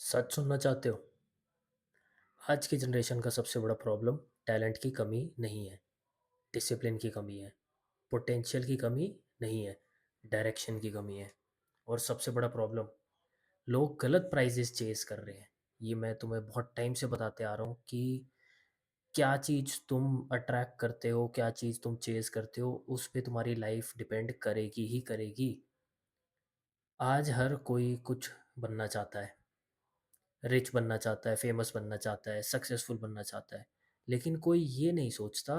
सच सुनना चाहते हो? आज की जनरेशन का सबसे बड़ा प्रॉब्लम टैलेंट की कमी नहीं है, डिसिप्लिन की कमी है, पोटेंशियल की कमी नहीं है, डायरेक्शन की कमी है। और सबसे बड़ा प्रॉब्लम, लोग गलत प्राइजेस चेज़ कर रहे हैं। ये मैं तुम्हें बहुत टाइम से बताते आ रहा हूँ कि क्या चीज़ तुम अट्रैक्ट करते हो, क्या चीज़ तुम चेज़ करते हो, उस पे तुम्हारी लाइफ डिपेंड करेगी ही करेगी। आज हर कोई कुछ बनना चाहता है, रिच बनना चाहता है, फेमस बनना चाहता है, सक्सेसफुल बनना चाहता है, लेकिन कोई ये नहीं सोचता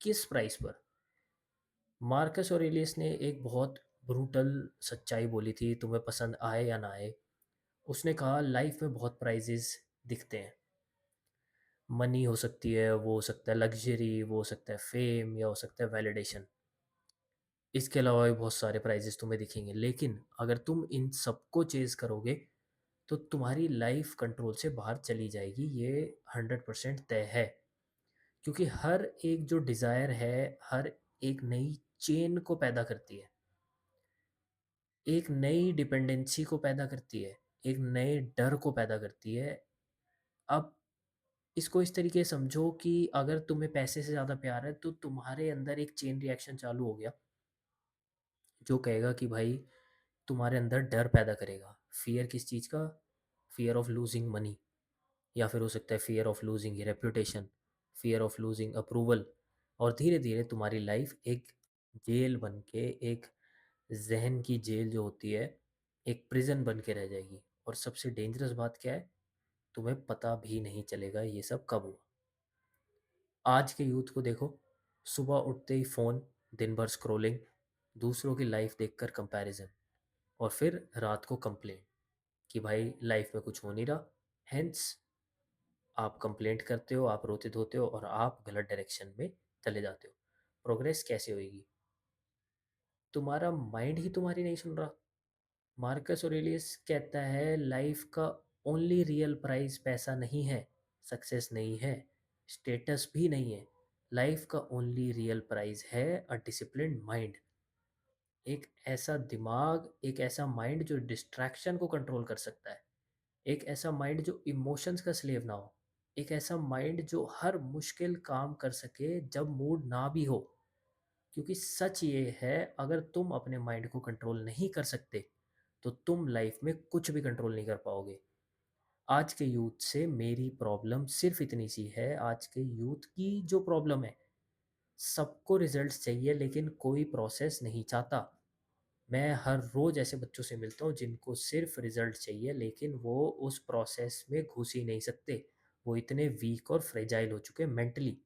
किस प्राइस पर। मार्कस ऑरेलियस ने एक बहुत ब्रूटल सच्चाई बोली थी, तुम्हें पसंद आए या ना आए। उसने कहा लाइफ में बहुत प्राइजेस दिखते हैं। मनी हो सकती है, वो हो सकता है लग्जरी, वो हो सकता है फेम, या हो सकता है वैलिडेशन। इसके अलावा भी बहुत सारे प्राइजेस तुम्हें दिखेंगे, लेकिन अगर तुम इन सबको चेज करोगे तो तुम्हारी लाइफ कंट्रोल से बाहर चली जाएगी। ये 100% तय है। क्योंकि हर एक जो डिज़ायर है, हर एक नई चेन को पैदा करती है, एक नई डिपेंडेंसी को पैदा करती है, एक नए डर को पैदा करती है। अब इसको इस तरीके से समझो कि अगर तुम्हें पैसे से ज़्यादा प्यार है तो तुम्हारे अंदर एक चेन रिएक्शन चालू हो गया जो कहेगा कि भाई तुम्हारे अंदर डर पैदा करेगा। फियर किस चीज़ का? फियर ऑफ लूजिंग मनी, या फिर हो सकता है fear of losing reputation, fear of losing approval. और धीरे धीरे तुम्हारी लाइफ एक जेल बन के, एक जहन की जेल जो होती है, एक प्रिजन बन के रह जाएगी। और सबसे डेंजरस बात क्या है? तुम्हें पता भी नहीं चलेगा ये सब कब हुआ। आज के यूथ को देखो, सुबह उठते ही फ़ोन, दिन भर स्क्रोलिंग, दूसरों की लाइफ देखकर कंपैरिजन, और फिर रात को कंप्लेन कि भाई लाइफ में कुछ हो नहीं रहा। हेंस आप कंप्लेंट करते हो, आप रोते धोते हो, और आप गलत डायरेक्शन में चले जाते हो। प्रोग्रेस कैसे होएगी? तुम्हारा माइंड ही तुम्हारी नहीं सुन रहा। मार्कस ऑरेलियस कहता है लाइफ का ओनली रियल प्राइस पैसा नहीं है, सक्सेस नहीं है, स्टेटस भी नहीं है। लाइफ का ओनली रियल प्राइस है अ डिसिप्लिन्ड माइंड। एक ऐसा दिमाग, एक ऐसा माइंड जो डिस्ट्रैक्शन को कंट्रोल कर सकता है, एक ऐसा माइंड जो इमोशंस का स्लेव ना हो, एक ऐसा माइंड जो हर मुश्किल काम कर सके जब मूड ना भी हो। क्योंकि सच ये है, अगर तुम अपने माइंड को कंट्रोल नहीं कर सकते तो तुम लाइफ में कुछ भी कंट्रोल नहीं कर पाओगे। आज के यूथ से मेरी प्रॉब्लम सिर्फ इतनी सी है, आज के यूथ की जो प्रॉब्लम है, सबको रिजल्ट्स चाहिए लेकिन कोई प्रोसेस नहीं चाहता। मैं हर रोज़ ऐसे बच्चों से मिलता हूँ जिनको सिर्फ रिजल्ट चाहिए, लेकिन वो उस प्रोसेस में घुस ही नहीं सकते। वो इतने वीक और फ्रेजाइल हो चुके हैं मेंटली।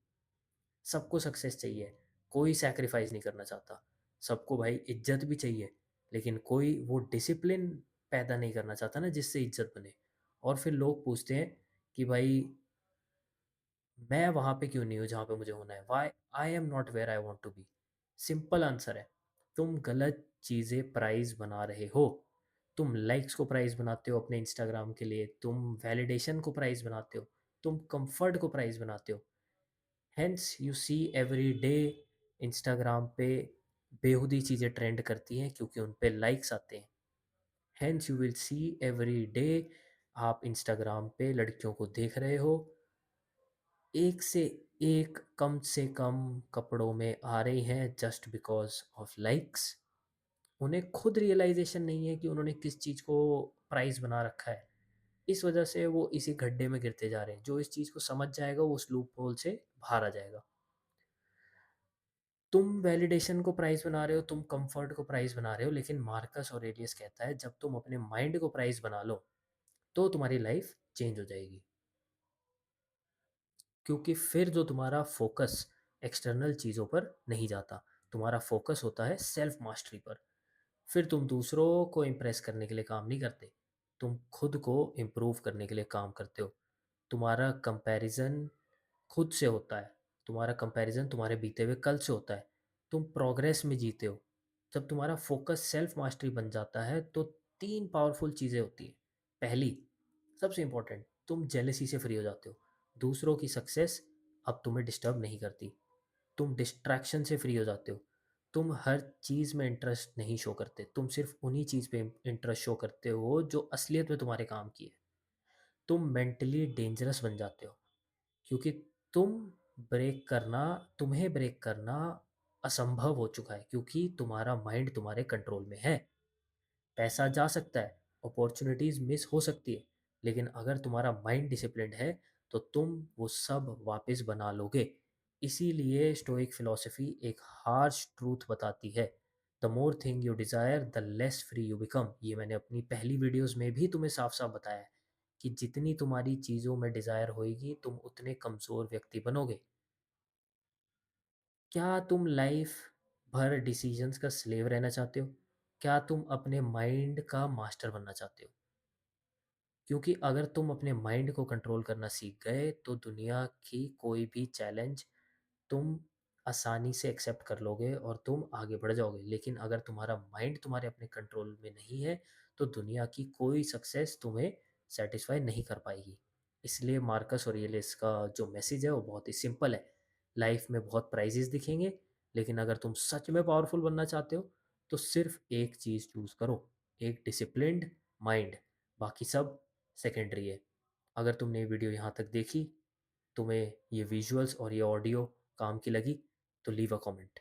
सबको सक्सेस चाहिए, कोई सैक्रिफाइस नहीं करना चाहता। सबको भाई इज्जत भी चाहिए, लेकिन कोई वो डिसिप्लिन पैदा नहीं करना चाहता ना जिससे इज्जत बने। और फिर लोग पूछते हैं कि भाई मैं वहाँ पे क्यों नहीं हूँ जहाँ पे मुझे होना है? Why I am not where I want to be. Simple answer है, तुम गलत चीज़ें प्राइज़ बना रहे हो। तुम लाइक्स को प्राइज़ बनाते हो अपने इंस्टाग्राम के लिए, तुम वैलिडेशन को प्राइज़ बनाते हो, तुम कंफर्ट को प्राइज़ बनाते हो। Hence you see every day Instagram पे बेहुदी चीज़ें ट्रेंड करती हैं क्योंकि उन पे लाइक्स आते हैं। Hence you will see every day, आप इंस्टाग्राम पे लड़कियों को देख रहे हो, एक से एक कम से कम कपड़ों में आ रही हैं जस्ट बिकॉज ऑफ लाइक्स। उन्हें खुद रियलाइजेशन नहीं है कि उन्होंने किस चीज़ को प्राइस बना रखा है। इस वजह से वो इसी गड्ढे में गिरते जा रहे हैं। जो इस चीज़ को समझ जाएगा वो उस लूप होल से बाहर आ जाएगा। तुम वैलिडेशन को प्राइस बना रहे हो, तुम कंफर्ट को प्राइस बना रहे हो, लेकिन मार्कस ऑरेलियस कहता है जब तुम अपने माइंड को प्राइस बना लो तो तुम्हारी लाइफ चेंज हो जाएगी। क्योंकि फिर जो तुम्हारा फोकस एक्सटर्नल चीज़ों पर नहीं जाता, तुम्हारा फोकस होता है सेल्फ मास्टरी पर। फिर तुम दूसरों को इम्प्रेस करने के लिए काम नहीं करते, तुम खुद को इम्प्रूव करने के लिए काम करते हो। तुम्हारा कंपैरिजन खुद से होता है, तुम्हारा कंपैरिजन तुम्हारे बीते हुए कल से होता है। तुम प्रोग्रेस में जीते हो। जब तुम्हारा फोकस सेल्फ मास्टरी बन जाता है तो तीन पावरफुल चीज़ें होती हैं। पहली, सबसे इंपॉर्टेंट, तुम जेलसी से फ्री हो जाते हो। दूसरों की सक्सेस अब तुम्हें डिस्टर्ब नहीं करती। तुम डिस्ट्रैक्शन से फ्री हो जाते हो। तुम हर चीज़ में इंटरेस्ट नहीं शो करते, तुम सिर्फ उन्हीं चीज़ पे इंटरेस्ट शो करते हो जो असलियत में तुम्हारे काम की है। तुम मेंटली डेंजरस बन जाते हो, क्योंकि तुम तुम्हें ब्रेक करना असंभव हो चुका है, क्योंकि तुम्हारा माइंड तुम्हारे कंट्रोल में है। पैसा जा सकता है, अपॉर्चुनिटीज मिस हो सकती है, लेकिन अगर तुम्हारा माइंड डिसिप्लिन्ड है तो तुम वो सब वापस बना लोगे। इसीलिए स्टोइक फिलॉसफी एक हार्श ट्रूथ बताती है, the more thing you desire the less free you become. ये मैंने अपनी पहली वीडियोस में भी तुम्हें साफ साफ बताया है कि जितनी तुम्हारी चीज़ों में डिज़ायर होएगी तुम उतने कमज़ोर व्यक्ति बनोगे। क्या तुम लाइफ भर डिसीजंस का स्लेव रहना चाहते हो? क्या तुम अपने माइंड का मास्टर बनना चाहते हो? क्योंकि अगर तुम अपने माइंड को कंट्रोल करना सीख गए तो दुनिया की कोई भी चैलेंज तुम आसानी से एक्सेप्ट कर लोगे और तुम आगे बढ़ जाओगे। लेकिन अगर तुम्हारा माइंड तुम्हारे अपने कंट्रोल में नहीं है तो दुनिया की कोई सक्सेस तुम्हें सेटिस्फाई नहीं कर पाएगी। इसलिए मार्कस ऑरेलियस का जो मैसेज है वो बहुत ही सिंपल है। लाइफ में बहुत प्राइजेस दिखेंगे, लेकिन अगर तुम सच में पावरफुल बनना चाहते हो तो सिर्फ एक चीज़ चूज करो, एक डिसिप्लिन्ड माइंड। बाकी सब सेकेंडरी है। अगर तुमने ये वीडियो यहाँ तक देखी, तुम्हें ये विजुअल्स और ये ऑडियो काम की लगी, तो लीव अ कमेंट।